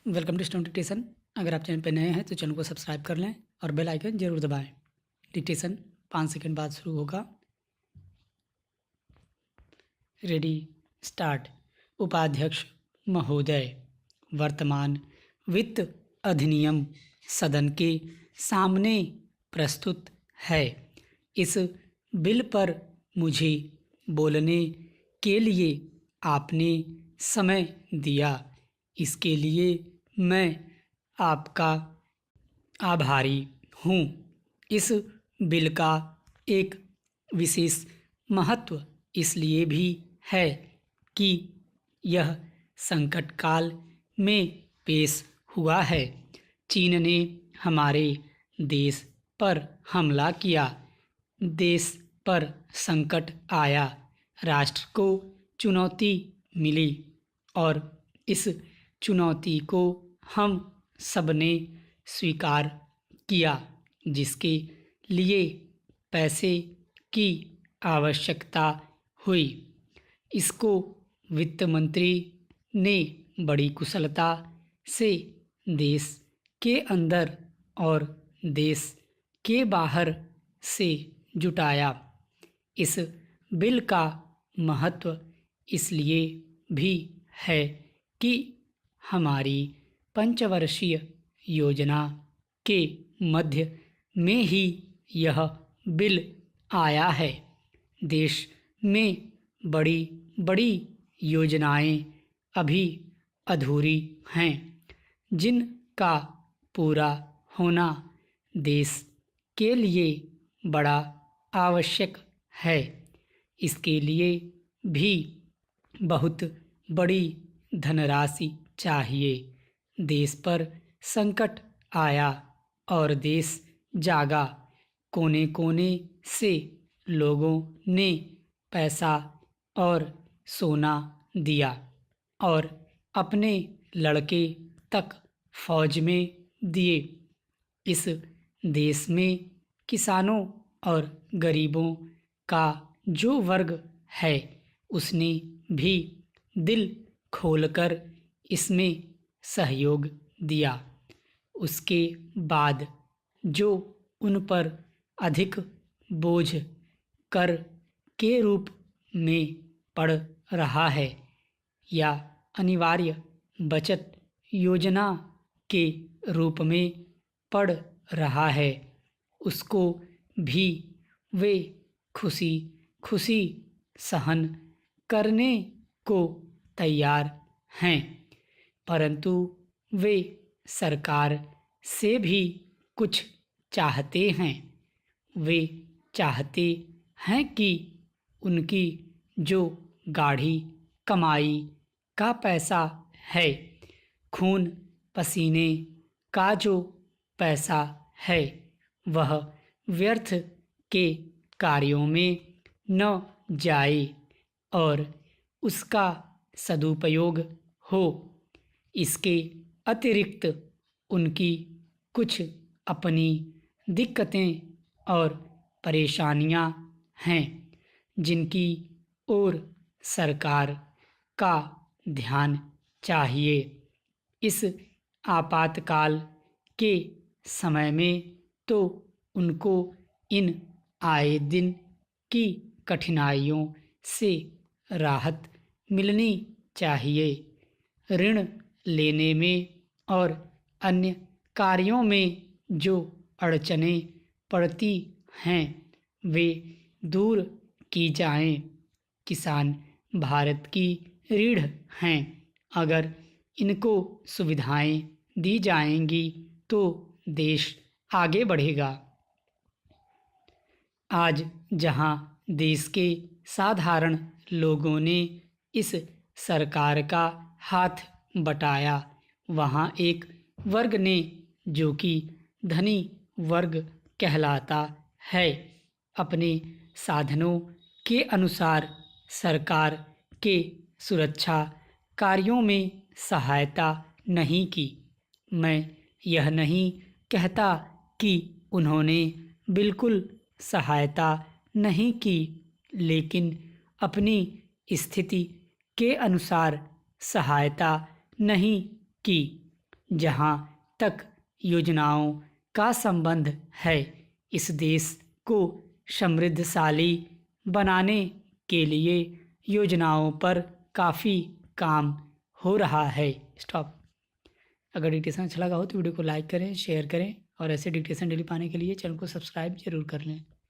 Welcome to stone dictation. अगर आप channel पर नए हैं तो चैनल को सब्सक्राइब कर लें और बेल आइकन जरूर दबाएं। डिक्टेशन 5 सेकंड बाद शुरू होगा। Ready, start. उपाध्यक्ष महोदय, वर्तमान वित्त अधिनियम सदन के सामने प्रस्तुत है। इस बिल पर मुझे बोलने के लिए आपने समय दिया, इसके लिए मैं आपका आभारी हूँ। इस बिल का एक विशेष महत्व इसलिए भी है कि यह संकट काल में पेश हुआ है। चीन ने हमारे देश पर हमला किया, देश पर संकट आया, राष्ट्र को चुनौती मिली और इस चुनौती को हम सबने स्वीकार किया, जिसके लिए पैसे की आवश्यकता हुई। इसको वित्त मंत्री ने बड़ी कुशलता से देश के अंदर और देश के बाहर से जुटाया। इस बिल का महत्व इसलिए भी है कि हमारी पंचवर्षीय योजना के मध्य में ही यह बिल आया है। देश में बड़ी बड़ी योजनाएं अभी अधूरी हैं, जिनका पूरा होना देश के लिए बड़ा आवश्यक है। इसके लिए भी बहुत बड़ी धनराशि चाहिए। देश पर संकट आया और देश जागा। कोने कोने से लोगों ने पैसा और सोना दिया और अपने लड़के तक फौज में दिए। इस देश में किसानों और गरीबों का जो वर्ग है, उसने भी दिल खोलकर इसमें सहयोग दिया। उसके बाद जो उन पर अधिक बोझ कर के रूप में पड़ रहा है या अनिवार्य बचत योजना के रूप में पड़ रहा है, उसको भी वे खुशी खुशी सहन करने को तैयार हैं। परंतु वे सरकार से भी कुछ चाहते हैं। वे चाहते हैं कि उनकी जो गाढ़ी कमाई का पैसा है, खून पसीने का जो पैसा है, वह व्यर्थ के कार्यों में न जाए और उसका सदुपयोग हो। इसके अतिरिक्त उनकी कुछ अपनी दिक्कतें और परेशानियां हैं, जिनकी ओर सरकार का ध्यान चाहिए। इस आपातकाल के समय में तो उनको इन आए दिन की कठिनाइयों से राहत मिलनी चाहिए। ऋण लेने में और अन्य कार्यों में जो अड़चनें पड़ती हैं, वे दूर की जाएं। किसान भारत की रीढ़ हैं। अगर इनको सुविधाएं दी जाएंगी तो देश आगे बढ़ेगा। आज जहां देश के साधारण लोगों ने इस सरकार का हाथ बटाया, वहां एक वर्ग ने, जो कि धनी वर्ग कहलाता है, अपने साधनों के अनुसार सरकार के सुरक्षा कार्यों में सहायता नहीं की। मैं यह नहीं कहता कि उन्होंने बिल्कुल सहायता नहीं की, लेकिन अपनी स्थिति के अनुसार सहायता नहीं की। जहाँ तक योजनाओं का संबंध है, इस देश को समृद्धशाली बनाने के लिए योजनाओं पर काफ़ी काम हो रहा है। स्टॉप। अगर डिक्टेशन अच्छा लगा हो तो वीडियो को लाइक करें, शेयर करें और ऐसे डिक्टेशन डेली पाने के लिए चैनल को सब्सक्राइब जरूर कर लें।